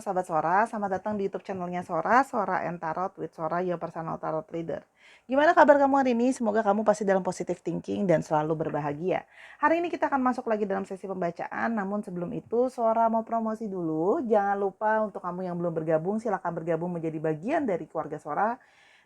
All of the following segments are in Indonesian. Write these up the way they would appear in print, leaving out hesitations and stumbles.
sahabat Sora, selamat datang di YouTube channelnya Sora, Sora and Tarot with Sora, your personal tarot reader. Gimana kabar kamu hari ini? Semoga kamu pasti dalam positive thinking dan selalu berbahagia. Hari ini kita akan masuk lagi dalam sesi pembacaan, namun sebelum itu Sora mau promosi dulu. Jangan lupa untuk kamu yang belum bergabung, silakan bergabung menjadi bagian dari keluarga Sora.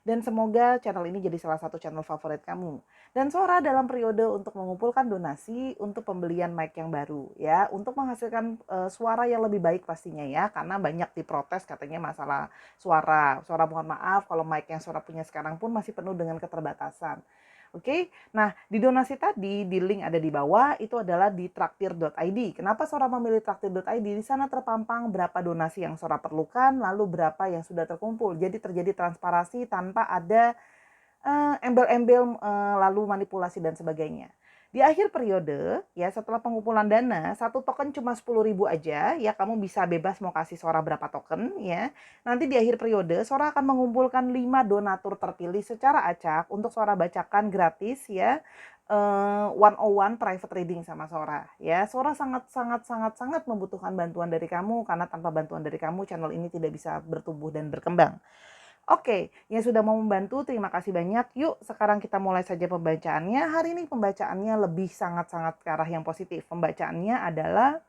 Dan semoga channel ini jadi salah satu channel favorit kamu. Dan Sora dalam periode untuk mengumpulkan donasi untuk pembelian mic yang baru ya, untuk menghasilkan suara yang lebih baik pastinya ya, karena banyak diprotes katanya masalah suara. Sora mohon maaf kalau mic yang Sora punya sekarang pun masih penuh dengan keterbatasan. Oke, nah di donasi tadi di link ada di bawah itu adalah di traktir.id. Kenapa Sora memilih traktir.id? Di sana terpampang berapa donasi yang Sora perlukan, lalu berapa yang sudah terkumpul. Jadi terjadi transparansi tanpa ada embel-embel lalu manipulasi dan sebagainya. Di akhir periode, ya setelah pengumpulan dana, satu token cuma 10.000 aja, ya kamu bisa bebas mau kasih Sora berapa token, ya. Nanti di akhir periode, Sora akan mengumpulkan 5 donatur terpilih secara acak untuk Sora bacakan gratis, ya. 101 private reading sama Sora, ya. Sora sangat membutuhkan bantuan dari kamu, karena tanpa bantuan dari kamu, channel ini tidak bisa bertumbuh dan berkembang. Oke, yang sudah mau membantu terima kasih banyak. Yuk sekarang kita mulai saja pembacaannya. Hari ini pembacaannya lebih sangat-sangat ke arah yang positif. Pembacaannya adalah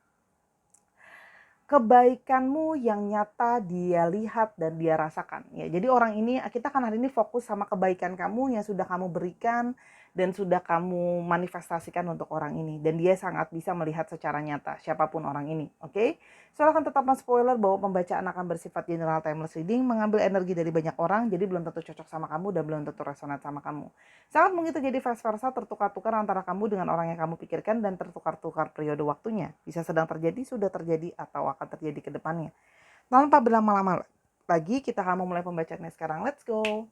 kebaikanmu yang nyata dia lihat dan dia rasakan. Ya, jadi orang ini kita kan hari ini fokus sama kebaikan kamu yang sudah kamu berikan dan sudah kamu manifestasikan untuk orang ini, dan dia sangat bisa melihat secara nyata siapapun orang ini. Oke? Soalnya akan tetap spoiler bahwa pembacaan akan bersifat general timeless reading, mengambil energi dari banyak orang, jadi belum tentu cocok sama kamu dan belum tentu resonate sama kamu. Sangat mungkin terjadi vice versa, tertukar-tukar antara kamu dengan orang yang kamu pikirkan dan tertukar-tukar periode waktunya. Bisa sedang terjadi, sudah terjadi, atau akan terjadi ke depannya. Tanpa berlama-lama lagi, kita akan memulai pembacaannya sekarang. Let's go!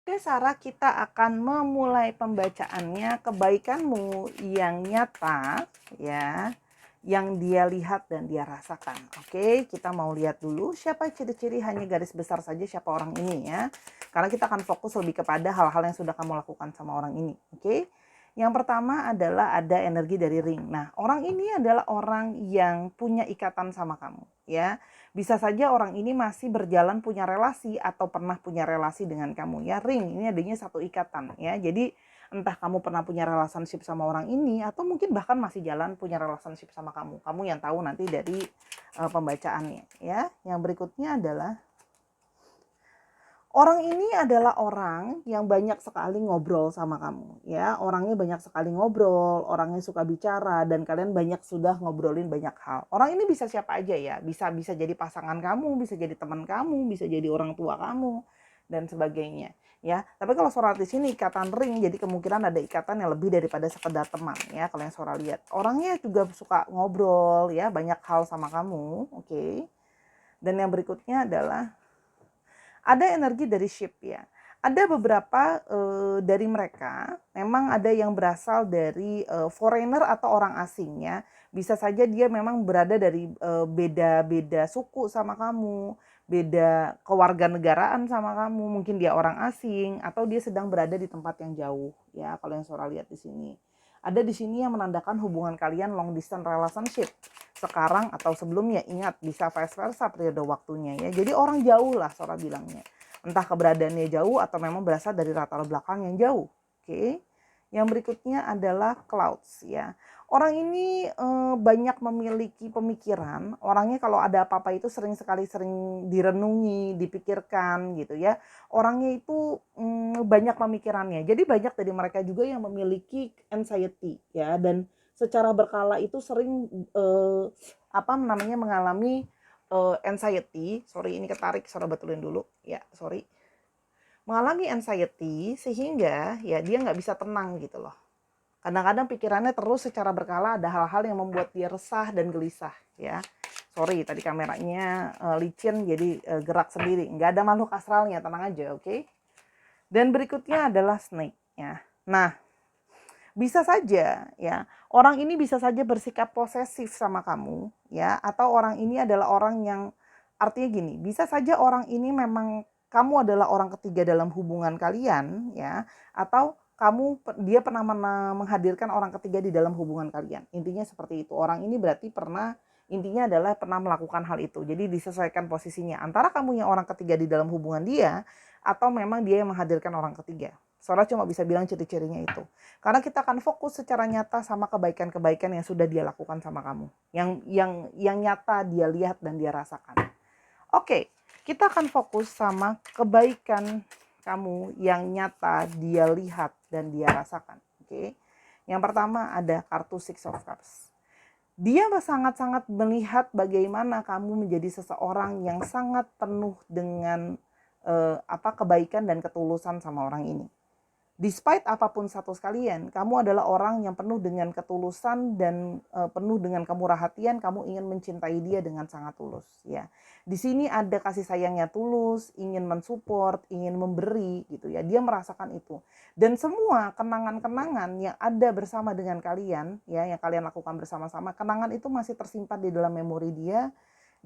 Oke Sarah, kita akan memulai pembacaannya kebaikanmu yang nyata ya, yang dia lihat dan dia rasakan. Oke, kita mau lihat dulu siapa ciri-ciri, hanya garis besar saja siapa orang ini ya. Karena kita akan fokus lebih kepada hal-hal yang sudah kamu lakukan sama orang ini. Oke. Yang pertama adalah ada energi dari ring. Nah, orang ini adalah orang yang punya ikatan sama kamu ya. Bisa saja orang ini masih berjalan punya relasi atau pernah punya relasi dengan kamu ya. Ring ini adanya satu ikatan ya. Jadi entah kamu pernah punya relationship sama orang ini atau mungkin bahkan masih jalan punya relationship sama kamu. Kamu yang tahu nanti dari pembacaannya ya. Yang berikutnya adalah orang ini adalah orang yang banyak sekali ngobrol sama kamu ya. Orangnya banyak sekali ngobrol, orangnya suka bicara, dan kalian banyak sudah ngobrolin banyak hal. Orang ini bisa siapa aja ya, bisa jadi pasangan kamu, bisa jadi teman kamu, bisa jadi orang tua kamu dan sebagainya ya. Tapi kalau Sora di sini ikatan ring, jadi kemungkinan ada ikatan yang lebih daripada sekedar teman ya. Kalau yang Sora lihat, orangnya juga suka ngobrol ya, banyak hal sama kamu. Oke. Dan yang berikutnya adalah ada energi dari ship ya. Ada beberapa dari mereka memang ada yang berasal dari foreigner atau orang asing ya. Bisa saja dia memang berada dari beda-beda suku sama kamu, beda kewarganegaraan sama kamu. Mungkin dia orang asing atau dia sedang berada di tempat yang jauh ya. Kalau yang Sora lihat di sini. Ada di sini yang menandakan hubungan kalian long distance relationship. Sekarang atau sebelumnya, ingat bisa vice versa periode waktunya ya. Jadi orang jauh lah Sora bilangnya. Entah keberadaannya jauh atau memang berasal dari latar belakang yang jauh. Oke. Yang berikutnya adalah clouds ya. Orang ini banyak memiliki pemikiran. Orangnya kalau ada apa-apa itu sering direnungi, dipikirkan gitu ya. Orangnya itu banyak pemikirannya. Jadi banyak dari mereka juga yang memiliki anxiety ya, dan secara berkala itu sering mengalami anxiety. Sorry ini ketarik, Sora betulin dulu ya, sorry. Mengalami anxiety sehingga ya dia nggak bisa tenang gitu loh. Kadang-kadang pikirannya terus secara berkala ada hal-hal yang membuat dia resah dan gelisah ya. Sorry tadi kameranya licin jadi gerak sendiri. Nggak ada makhluk astralnya, tenang aja, oke? Dan berikutnya adalah snake ya. Nah, bisa saja ya, orang ini bisa saja bersikap posesif sama kamu ya, atau orang ini adalah orang yang artinya gini, bisa saja orang ini memang kamu adalah orang ketiga dalam hubungan kalian ya, atau dia pernah menghadirkan orang ketiga di dalam hubungan kalian. Intinya seperti itu. Orang ini berarti pernah Intinya adalah pernah melakukan hal itu. Jadi disesuaikan posisinya antara kamu yang orang ketiga di dalam hubungan dia atau memang dia yang menghadirkan orang ketiga. Sora cuma bisa bilang ciri-cirinya itu. Karena kita akan fokus secara nyata sama kebaikan-kebaikan yang sudah dia lakukan sama kamu. Yang nyata dia lihat dan dia rasakan. Oke, kita akan fokus sama kebaikan kamu yang nyata dia lihat dan dia rasakan. Oke. Yang pertama ada kartu Six of Cups. Dia sangat-sangat melihat bagaimana kamu menjadi seseorang yang sangat penuh dengan kebaikan dan ketulusan sama orang ini. Despite apapun status kalian, kamu adalah orang yang penuh dengan ketulusan dan penuh dengan kemurahan, kamu ingin mencintai dia dengan sangat tulus, ya. Di sini ada kasih sayangnya tulus, ingin mensupport, ingin memberi gitu ya. Dia merasakan itu. Dan semua kenangan-kenangan yang ada bersama dengan kalian, ya, yang kalian lakukan bersama-sama, kenangan itu masih tersimpan di dalam memori dia.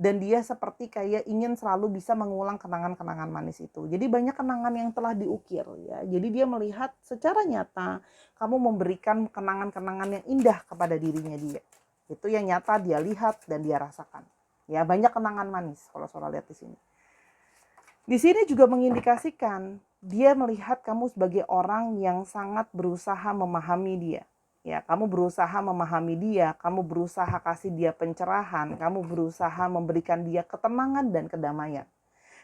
Dan dia seperti kayak ingin selalu bisa mengulang kenangan-kenangan manis itu. Jadi banyak kenangan yang telah diukir ya. Jadi dia melihat secara nyata kamu memberikan kenangan-kenangan yang indah kepada dirinya dia. Itu yang nyata dia lihat dan dia rasakan. Ya, banyak kenangan manis kalau Sora lihat di sini. Di sini juga mengindikasikan dia melihat kamu sebagai orang yang sangat berusaha memahami dia. Ya, kamu berusaha memahami dia, kamu berusaha kasih dia pencerahan, kamu berusaha memberikan dia ketenangan dan kedamaian.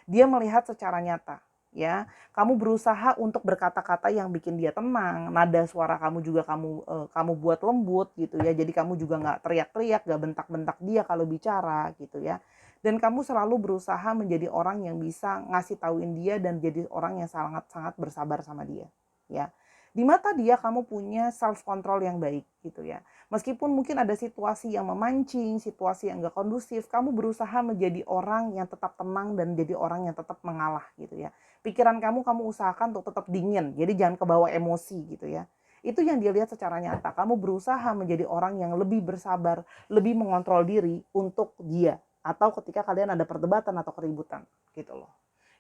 Dia melihat secara nyata, ya. Kamu berusaha untuk berkata-kata yang bikin dia tenang, nada suara kamu juga kamu buat lembut gitu ya. Jadi kamu juga nggak teriak-teriak, nggak bentak-bentak dia kalau bicara gitu ya. Dan kamu selalu berusaha menjadi orang yang bisa ngasih tauin dia dan jadi orang yang sangat-sangat bersabar sama dia, ya. Di mata dia kamu punya self control yang baik gitu ya. Meskipun mungkin ada situasi yang memancing, situasi yang gak kondusif, kamu berusaha menjadi orang yang tetap tenang dan jadi orang yang tetap mengalah gitu ya. Pikiran kamu usahakan untuk tetap dingin, jadi jangan kebawa emosi gitu ya. Itu yang dia lihat secara nyata. Kamu berusaha menjadi orang yang lebih bersabar, lebih mengontrol diri untuk dia. Atau ketika kalian ada perdebatan atau keributan gitu loh.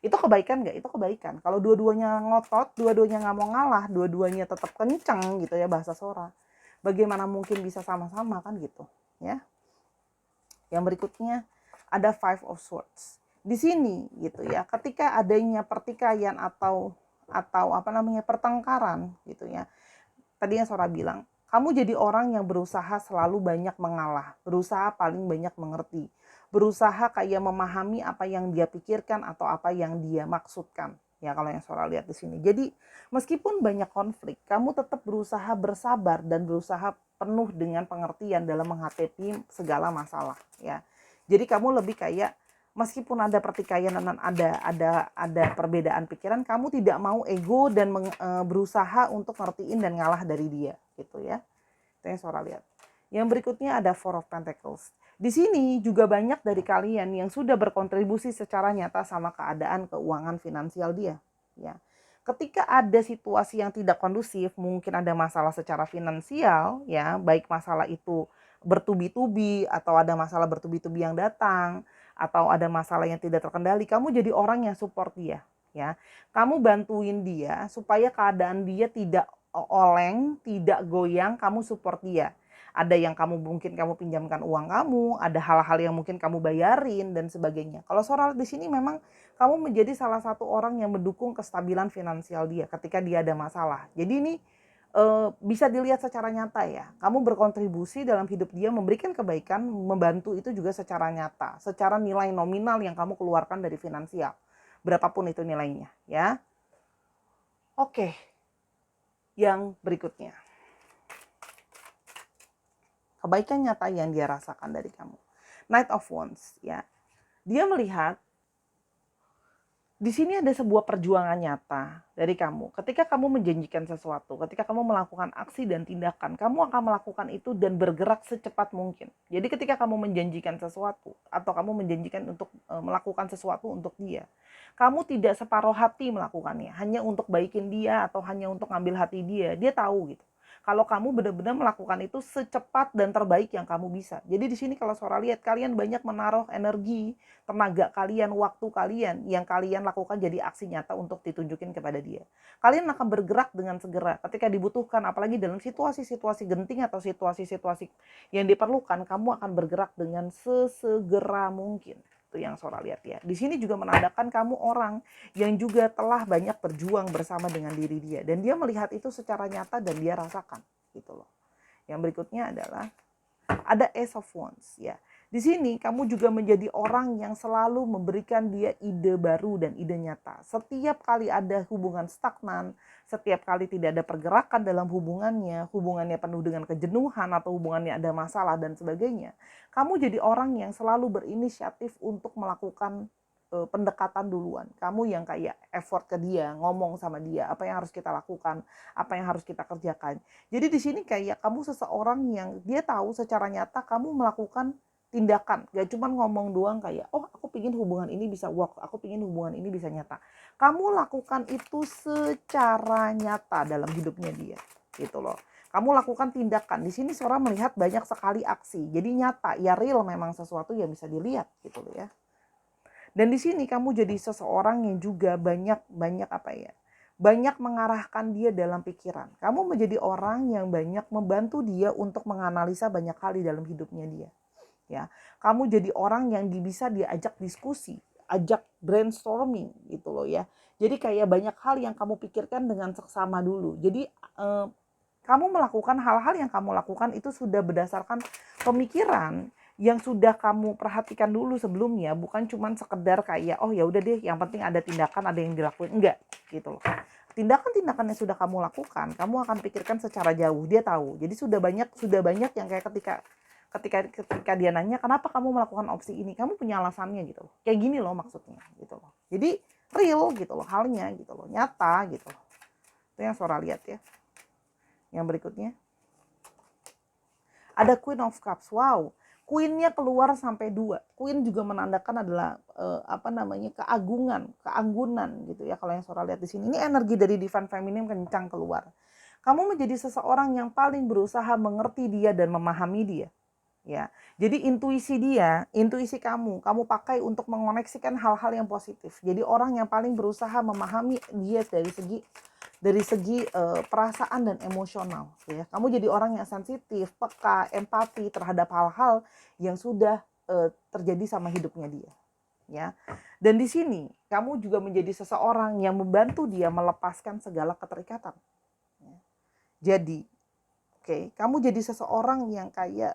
Itu kebaikan nggak? Itu kebaikan. Kalau dua-duanya ngotot, dua-duanya nggak mau ngalah, dua-duanya tetap kencang gitu ya bahasa Sora. Bagaimana mungkin bisa sama-sama kan gitu ya. Yang berikutnya ada Five of Swords. Di sini gitu ya, ketika adanya pertikaian atau pertengkaran gitu ya. Tadinya Sora bilang, kamu jadi orang yang berusaha selalu banyak mengalah, berusaha paling banyak mengerti, berusaha kayak memahami apa yang dia pikirkan atau apa yang dia maksudkan. Ya kalau yang Sora lihat di sini. Jadi meskipun banyak konflik, kamu tetap berusaha bersabar dan berusaha penuh dengan pengertian dalam menghadapi segala masalah. Ya, jadi kamu lebih kayak meskipun ada pertikaian dan ada perbedaan pikiran, kamu tidak mau ego dan berusaha untuk ngertiin dan ngalah dari dia, gitu ya. Itu yang Sora lihat. Yang berikutnya ada Four of Pentacles. Di sini juga banyak dari kalian yang sudah berkontribusi secara nyata sama keadaan keuangan finansial dia, ya. Ketika ada situasi yang tidak kondusif, mungkin ada masalah secara finansial, ya, baik masalah itu bertubi-tubi atau ada masalah bertubi-tubi yang datang, atau ada masalah yang tidak terkendali, kamu jadi orang yang support dia, ya. Kamu bantuin dia supaya keadaan dia tidak oleng, tidak goyang, kamu support dia. Ada yang mungkin kamu pinjamkan uang kamu, ada hal-hal yang mungkin kamu bayarin dan sebagainya. Kalau Sora di sini memang kamu menjadi salah satu orang yang mendukung kestabilan finansial dia ketika dia ada masalah. Jadi ini bisa dilihat secara nyata ya. Kamu berkontribusi dalam hidup dia, memberikan kebaikan, membantu itu juga secara nyata, secara nilai nominal yang kamu keluarkan dari finansial. Berapapun itu nilainya, ya. Oke. Yang berikutnya. Kebaikan nyata yang dia rasakan dari kamu. Knight of Wands, ya. Dia melihat di sini ada sebuah perjuangan nyata dari kamu. Ketika kamu menjanjikan sesuatu, ketika kamu melakukan aksi dan tindakan, kamu akan melakukan itu dan bergerak secepat mungkin. Jadi ketika kamu menjanjikan sesuatu atau kamu menjanjikan untuk melakukan sesuatu untuk dia, kamu tidak separuh hati melakukannya, hanya untuk baikin dia atau hanya untuk ngambil hati dia. Dia tahu gitu. Kalau kamu benar-benar melakukan itu secepat dan terbaik yang kamu bisa. Jadi di sini kalau Sora lihat kalian banyak menaruh energi, tenaga kalian, waktu kalian yang kalian lakukan jadi aksi nyata untuk ditunjukin kepada dia. Kalian akan bergerak dengan segera ketika dibutuhkan, apalagi dalam situasi-situasi genting atau situasi-situasi yang diperlukan, kamu akan bergerak dengan sesegera mungkin. Itu yang Sora lihat ya. Di sini juga menandakan kamu orang yang juga telah banyak berjuang bersama dengan diri dia, dan dia melihat itu secara nyata dan dia rasakan gitu loh. Yang berikutnya adalah ada Ace of Wands ya. Di sini kamu juga menjadi orang yang selalu memberikan dia ide baru dan ide nyata. Setiap kali ada hubungan stagnan, setiap kali tidak ada pergerakan dalam hubungannya penuh dengan kejenuhan atau hubungannya ada masalah dan sebagainya, kamu jadi orang yang selalu berinisiatif untuk melakukan pendekatan duluan. Kamu yang kayak effort ke dia, ngomong sama dia, apa yang harus kita lakukan, apa yang harus kita kerjakan. Jadi di sini kayak kamu seseorang yang dia tahu secara nyata kamu melakukan tindakan, gak cuma ngomong doang kayak, oh aku pingin hubungan ini bisa work, aku pingin hubungan ini bisa nyata. Kamu lakukan itu secara nyata dalam hidupnya dia, gitu loh. Kamu lakukan tindakan. Di sini Sora melihat banyak sekali aksi. Jadi nyata, ya real memang sesuatu yang bisa dilihat, gitu loh ya. Dan di sini kamu jadi seseorang yang juga banyak mengarahkan dia dalam pikiran. Kamu menjadi orang yang banyak membantu dia untuk menganalisa banyak hal di dalam hidupnya dia. Ya, kamu jadi orang yang bisa diajak diskusi, ajak brainstorming gitu loh ya. Jadi kayak banyak hal yang kamu pikirkan dengan seksama dulu. Jadi kamu melakukan hal-hal yang kamu lakukan itu sudah berdasarkan pemikiran yang sudah kamu perhatikan dulu sebelumnya, bukan cuma sekedar kayak oh ya udah deh yang penting ada tindakan, ada yang dilakuin, enggak gitu loh. Tindakan-tindakan yang sudah kamu lakukan, kamu akan pikirkan secara jauh, dia tahu. Jadi sudah banyak yang kayak ketika dia nanya kenapa kamu melakukan opsi ini, kamu punya alasannya gitu loh. Kayak gini loh maksudnya gitu loh. Jadi real gitu loh halnya gitu loh, nyata gitu loh. Itu yang Sora lihat ya. Yang berikutnya ada Queen of Cups. Wow, Queen-nya keluar sampai 2. Queen juga menandakan adalah keanggunan gitu ya. Kalau yang Sora lihat di sini, ini energi dari Divine Feminine kencang keluar. Kamu menjadi seseorang yang paling berusaha mengerti dia dan memahami dia. Ya, jadi intuisi kamu pakai untuk mengoneksikan hal-hal yang positif. Jadi orang yang paling berusaha memahami dia dari segi perasaan dan emosional ya. Kamu jadi orang yang sensitif, peka, empati terhadap hal-hal yang sudah terjadi sama hidupnya dia ya. Dan di sini kamu juga menjadi seseorang yang membantu dia melepaskan segala keterikatan ya. Jadi kamu jadi seseorang yang kayak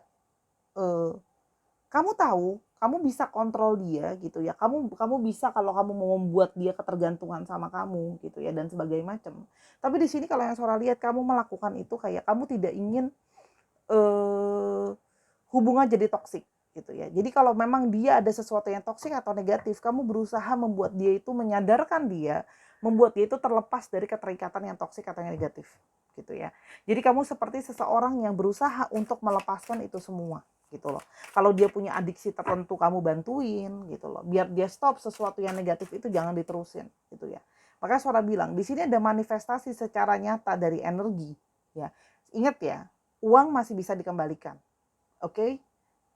kamu tahu, kamu bisa kontrol dia gitu ya. Kamu bisa kalau kamu mau membuat dia ketergantungan sama kamu gitu ya dan sebagainya macam. Tapi di sini kalau yang Sora lihat kamu melakukan itu kayak kamu tidak ingin hubungan jadi toksik gitu ya. Jadi kalau memang dia ada sesuatu yang toksik atau negatif, kamu berusaha membuat dia itu menyadarkan dia, membuat dia itu terlepas dari keterikatan yang toksik atau yang negatif gitu ya. Jadi kamu seperti seseorang yang berusaha untuk melepaskan itu semua gitu loh. Kalau dia punya adiksi tertentu kamu bantuin gitu loh. Biar dia stop sesuatu yang negatif itu jangan diterusin gitu ya. Makanya Sora bilang di sini ada manifestasi secara nyata dari energi ya. Ingat ya, uang masih bisa dikembalikan. Oke?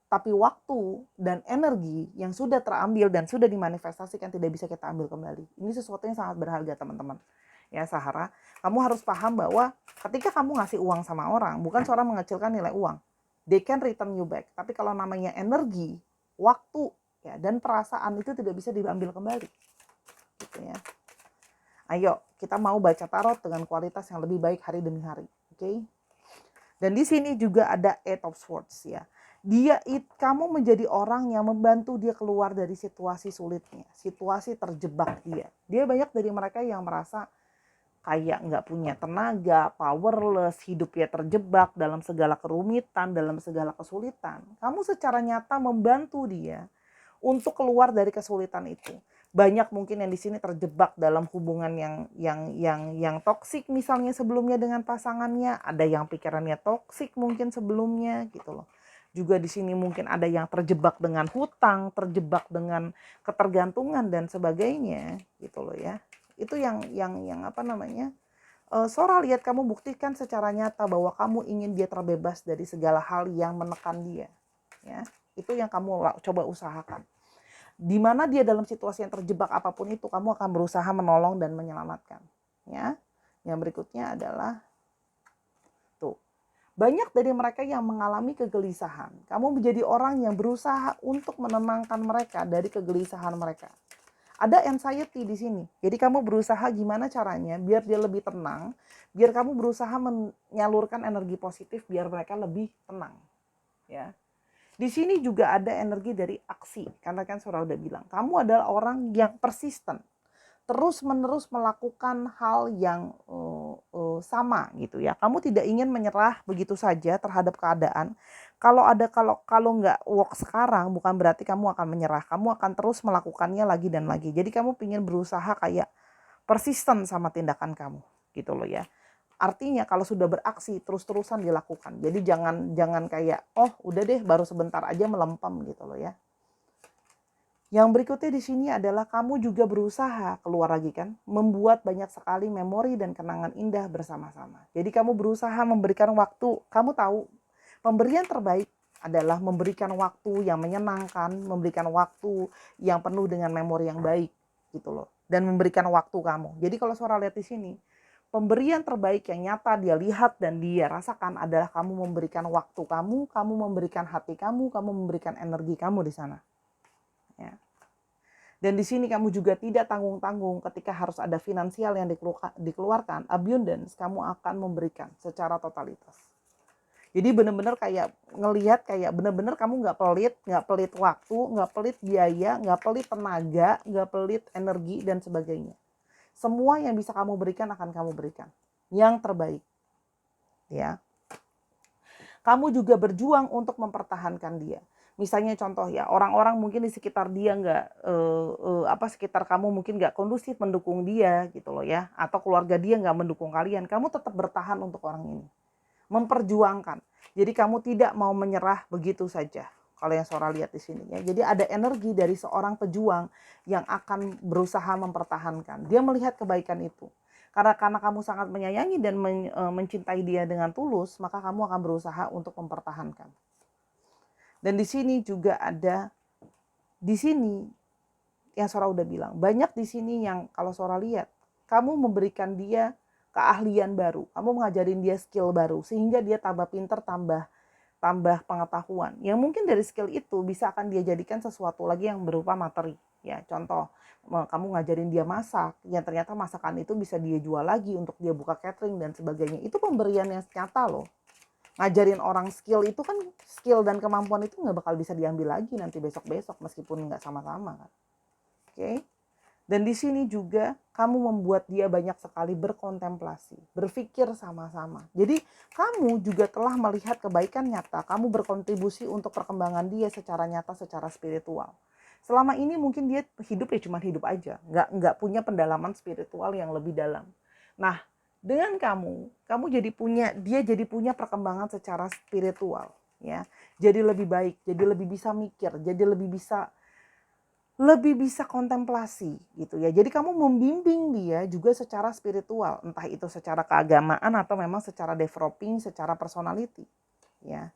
Tapi waktu dan energi yang sudah terambil dan sudah dimanifestasikan tidak bisa kita ambil kembali. Ini sesuatu yang sangat berharga teman-teman. Ya Sahara, kamu harus paham bahwa ketika kamu ngasih uang sama orang, bukan Sora mengecilkan nilai uang. They can return you back. Tapi kalau namanya energi, waktu, ya dan perasaan itu tidak bisa diambil kembali. Gitu ya. Ayo, kita mau baca tarot dengan kualitas yang lebih baik hari demi hari. Oke? Dan di sini juga ada Eight of Swords ya. Kamu menjadi orang yang membantu dia keluar dari situasi sulitnya, situasi terjebak dia. Dia banyak dari mereka yang merasa kayak nggak punya tenaga, powerless, hidupnya terjebak dalam segala kerumitan, dalam segala kesulitan. Kamu secara nyata membantu dia untuk keluar dari kesulitan itu. Banyak mungkin yang di sini terjebak dalam hubungan yang toksik misalnya sebelumnya dengan pasangannya, ada yang pikirannya toksik mungkin sebelumnya gitu loh. Juga di sini mungkin ada yang terjebak dengan hutang, terjebak dengan ketergantungan dan sebagainya gitu loh ya. Itu yang Sora lihat kamu buktikan secara nyata bahwa kamu ingin dia terbebas dari segala hal yang menekan dia. Ya, itu yang kamu coba usahakan. Di mana dia dalam situasi yang terjebak apapun itu, kamu akan berusaha menolong dan menyelamatkan. Ya, yang berikutnya adalah tuh. Banyak dari mereka yang mengalami kegelisahan. Kamu menjadi orang yang berusaha untuk menenangkan mereka dari kegelisahan mereka. Ada anxiety di sini. Jadi kamu berusaha gimana caranya biar dia lebih tenang, biar kamu berusaha menyalurkan energi positif biar mereka lebih tenang. Ya. Di sini juga ada energi dari aksi. Karena kan Sora udah bilang, kamu adalah orang yang persisten. Terus-menerus melakukan hal yang sama gitu ya. Kamu tidak ingin menyerah begitu saja terhadap keadaan. Kalau nggak work sekarang, bukan berarti kamu akan menyerah. Kamu akan terus melakukannya lagi dan lagi. Jadi kamu ingin berusaha kayak persisten sama tindakan kamu gitu loh ya. Artinya kalau sudah beraksi terus-terusan dilakukan. Jadi jangan kayak udah deh baru sebentar aja melempem gitu loh ya. Yang berikutnya di sini adalah kamu juga berusaha, keluar lagi kan, membuat banyak sekali memori dan kenangan indah bersama-sama. Jadi kamu berusaha memberikan waktu, kamu tahu pemberian terbaik adalah memberikan waktu yang menyenangkan, memberikan waktu yang penuh dengan memori yang baik gitu loh. Dan memberikan waktu kamu. Jadi kalau Sora lihat di sini, pemberian terbaik yang nyata dia lihat dan dia rasakan adalah kamu memberikan waktu kamu memberikan hati kamu memberikan energi kamu di sana. Ya. Dan di sini kamu juga tidak tanggung-tanggung ketika harus ada finansial yang dikeluarkan, abundance kamu akan memberikan secara totalitas. Jadi benar-benar kayak ngelihat kayak benar-benar kamu nggak pelit waktu, nggak pelit biaya, nggak pelit tenaga, nggak pelit energi dan sebagainya. Semua yang bisa kamu berikan akan kamu berikan, yang terbaik. Ya. Kamu juga berjuang untuk mempertahankan dia. Misalnya contoh ya, orang-orang mungkin di sekitar dia sekitar kamu mungkin nggak kondusif mendukung dia gitu loh ya, atau keluarga dia nggak mendukung kalian, kamu tetap bertahan untuk orang ini, memperjuangkan. Jadi kamu tidak mau menyerah begitu saja. Kalau yang Sora lihat di sini ya, jadi ada energi dari seorang pejuang yang akan berusaha mempertahankan. Dia melihat kebaikan itu. Karena kamu sangat menyayangi dan mencintai dia dengan tulus, maka kamu akan berusaha untuk mempertahankan. Dan di sini juga ada, di sini yang Sora udah bilang, banyak di sini yang kalau Sora lihat, kamu memberikan dia keahlian baru, kamu mengajarin dia skill baru, sehingga dia tambah pinter, tambah pengetahuan. Yang mungkin dari skill itu bisa akan dia jadikan sesuatu lagi yang berupa materi. Ya, contoh, kamu ngajarin dia masak, yang ternyata masakan itu bisa dia jual lagi untuk dia buka catering dan sebagainya. Itu pemberian yang nyata loh. Ngajarin orang skill itu kan, skill dan kemampuan itu nggak bakal bisa diambil lagi nanti besok-besok meskipun nggak sama-sama kan. Oke. Dan di sini juga kamu membuat dia banyak sekali berkontemplasi, berpikir sama-sama. Jadi kamu juga telah melihat kebaikan nyata, kamu berkontribusi untuk perkembangan dia secara nyata, secara spiritual. Selama ini mungkin dia hidup ya cuma hidup aja, nggak punya pendalaman spiritual yang lebih dalam. Nah, dengan kamu dia jadi punya perkembangan secara spiritual, ya. Jadi lebih baik, jadi lebih bisa mikir, jadi lebih bisa kontemplasi gitu ya. Jadi kamu membimbing dia juga secara spiritual, entah itu secara keagamaan atau memang secara developing, secara personality, ya.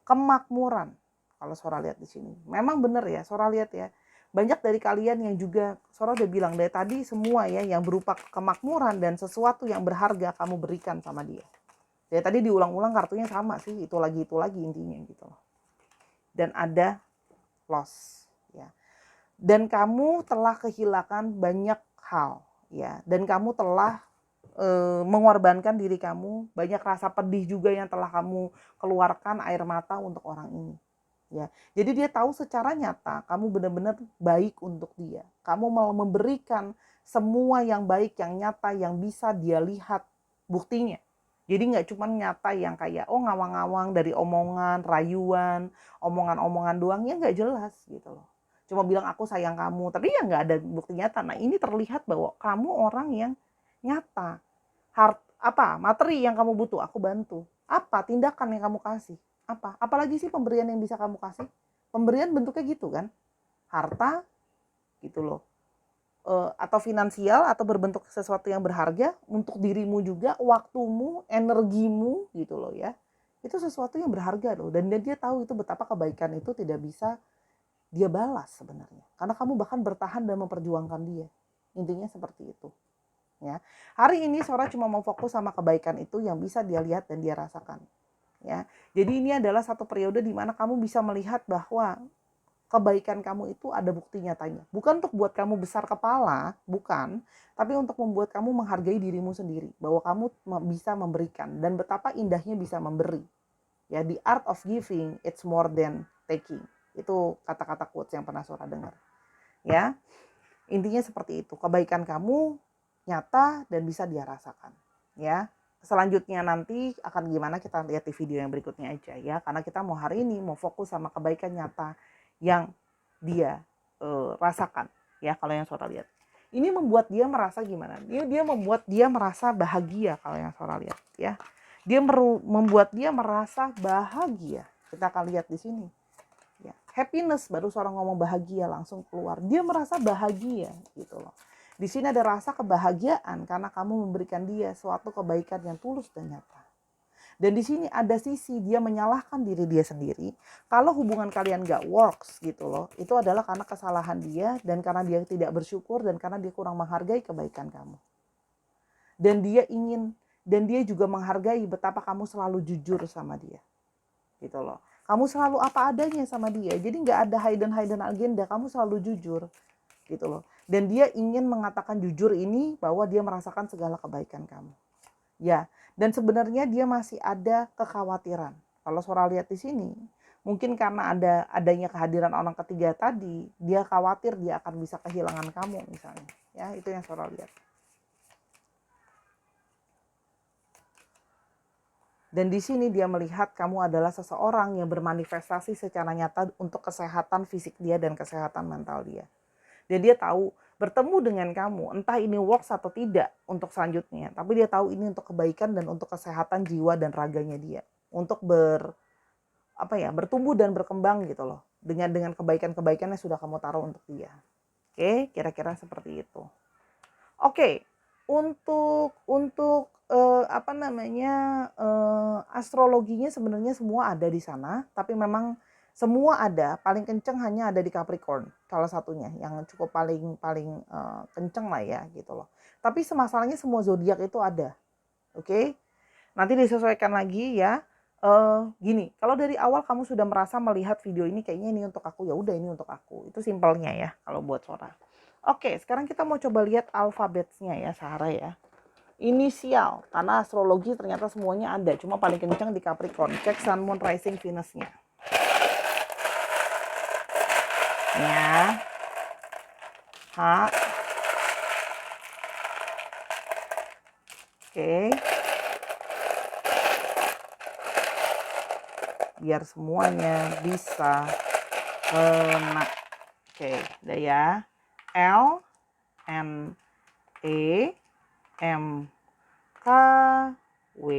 Kemakmuran. Kalau Sora lihat di sini. Memang benar ya, Sora lihat ya. Banyak dari kalian yang juga Sora udah bilang dari tadi semua ya yang berupa kemakmuran dan sesuatu yang berharga kamu berikan sama dia. Dari tadi diulang-ulang kartunya sama sih, itu lagi intinya gitu loh. Dan ada loss ya. Dan kamu telah kehilangan banyak hal ya, dan kamu telah mengorbankan diri kamu, banyak rasa pedih juga yang telah kamu keluarkan air mata untuk orang ini ya. Jadi dia tahu secara nyata kamu benar-benar baik untuk dia, kamu mau memberikan semua yang baik, yang nyata, yang bisa dia lihat buktinya. Jadi nggak cuma nyata yang kayak ngawang-ngawang dari omongan, rayuan, omongan-omongan doang ya nggak jelas gitu loh. Cuma bilang aku sayang kamu, tapi ya nggak ada bukti nyata. Nah ini terlihat bahwa kamu orang yang nyata. Materi yang kamu butuh, aku bantu. Apa tindakan yang kamu kasih? Apalagi sih pemberian yang bisa kamu kasih? Pemberian bentuknya gitu kan, harta gitu loh. atau finansial atau berbentuk sesuatu yang berharga untuk dirimu juga, waktumu, energimu gitu loh ya. Itu sesuatu yang berharga loh, dan dia tahu itu betapa kebaikan itu tidak bisa dia balas sebenarnya. Karena kamu bahkan bertahan dan memperjuangkan dia. Intinya seperti itu. Ya. Hari ini Sora cuma mau fokus sama kebaikan itu yang bisa dia lihat dan dia rasakan. Ya. Jadi ini adalah satu periode di mana kamu bisa melihat bahwa kebaikan kamu itu ada bukti nyatanya. Bukan untuk buat kamu besar kepala, bukan, tapi untuk membuat kamu menghargai dirimu sendiri, bahwa kamu bisa memberikan dan betapa indahnya bisa memberi. Ya, the art of giving it's more than taking. Itu kata-kata quotes yang pernah Sora dengar. Ya. Intinya seperti itu. Kebaikan kamu nyata dan bisa dia rasakan. Ya. Selanjutnya nanti akan gimana kita lihat di video yang berikutnya aja ya. Karena kita mau hari ini mau fokus sama kebaikan nyata yang dia rasakan ya. Kalau yang Sora lihat ini membuat dia merasa gimana, dia membuat dia merasa bahagia. Kalau yang Sora lihat ya, dia membuat dia merasa bahagia. Kita akan lihat di sini ya, happiness, baru seorang ngomong bahagia langsung keluar, dia merasa bahagia gitu loh. Di sini ada rasa kebahagiaan karena kamu memberikan dia suatu kebaikan yang tulus dan nyata. Dan di sini ada sisi dia menyalahkan diri dia sendiri. Kalau hubungan kalian gak works gitu loh, itu adalah karena kesalahan dia dan karena dia tidak bersyukur dan karena dia kurang menghargai kebaikan kamu. Dan dia juga menghargai betapa kamu selalu jujur sama dia. Gitu loh. Kamu selalu apa adanya sama dia. Jadi gak ada hidden agenda, kamu selalu jujur. Gitu loh. Dan dia ingin mengatakan jujur ini bahwa dia merasakan segala kebaikan kamu. Ya, dan sebenarnya dia masih ada kekhawatiran. Kalau Sora lihat di sini, mungkin karena adanya kehadiran orang ketiga tadi, dia khawatir dia akan bisa kehilangan kamu misalnya. Ya, itu yang Sora lihat. Dan di sini dia melihat kamu adalah seseorang yang bermanifestasi secara nyata untuk kesehatan fisik dia dan kesehatan mental dia. Dan dia tahu bertemu dengan kamu, entah ini works atau tidak untuk selanjutnya, tapi dia tahu ini untuk kebaikan dan untuk kesehatan jiwa dan raganya dia, untuk bertumbuh dan berkembang gitu loh, dengan kebaikan-kebaikan yang sudah kamu taruh untuk dia. Oke, kira-kira seperti itu. Oke, untuk astrologinya sebenarnya semua ada di sana, tapi memang semua ada, paling kenceng hanya ada di Capricorn, salah satunya yang cukup paling kenceng lah ya gitu loh. Tapi masalahnya semua zodiak itu ada, oke? Nanti disesuaikan lagi ya. Gini, kalau dari awal kamu sudah merasa melihat video ini kayaknya ini untuk aku, ya udah ini untuk aku. Itu simpelnya ya kalau buat Sora. Oke, sekarang kita mau coba lihat alfabetnya ya Sarah ya. Inisial, karena astrologi ternyata semuanya ada, cuma paling kencang di Capricorn. Cek Sun, Moon, Rising, Venus-nya. Ya. H. Oke. Biar semuanya bisa kena. Oke, udah ya. L, N, E, M, K, W,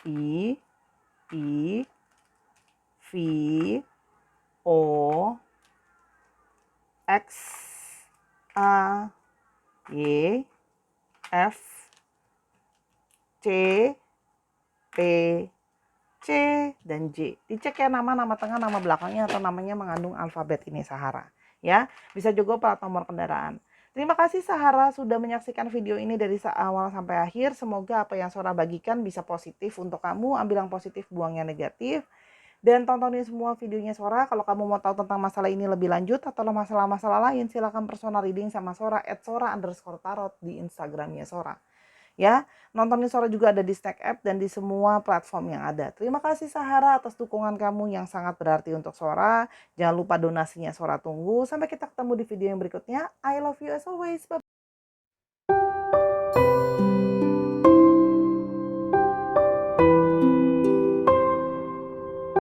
I, V, O, X, A, Y, F, C, P, C, dan J. Dicek ya nama tengah, nama belakangnya atau namanya mengandung alfabet ini Sahara. Ya, bisa juga plat nomor kendaraan. Terima kasih Sahara sudah menyaksikan video ini dari awal sampai akhir. Semoga apa yang Sora bagikan bisa positif untuk kamu. Ambil yang positif, buang yang negatif. Dan tontonin semua videonya Sora. Kalau kamu mau tahu tentang masalah ini lebih lanjut atau masalah-masalah lain, silakan personal reading sama Sora @sora_tarot di Instagramnya Sora. Ya, nontonin Sora juga ada di Snack App dan di semua platform yang ada. Terima kasih Sahara atas dukungan kamu yang sangat berarti untuk Sora. Jangan lupa donasinya Sora tunggu. Sampai kita ketemu di video yang berikutnya. I love you as always. Bye.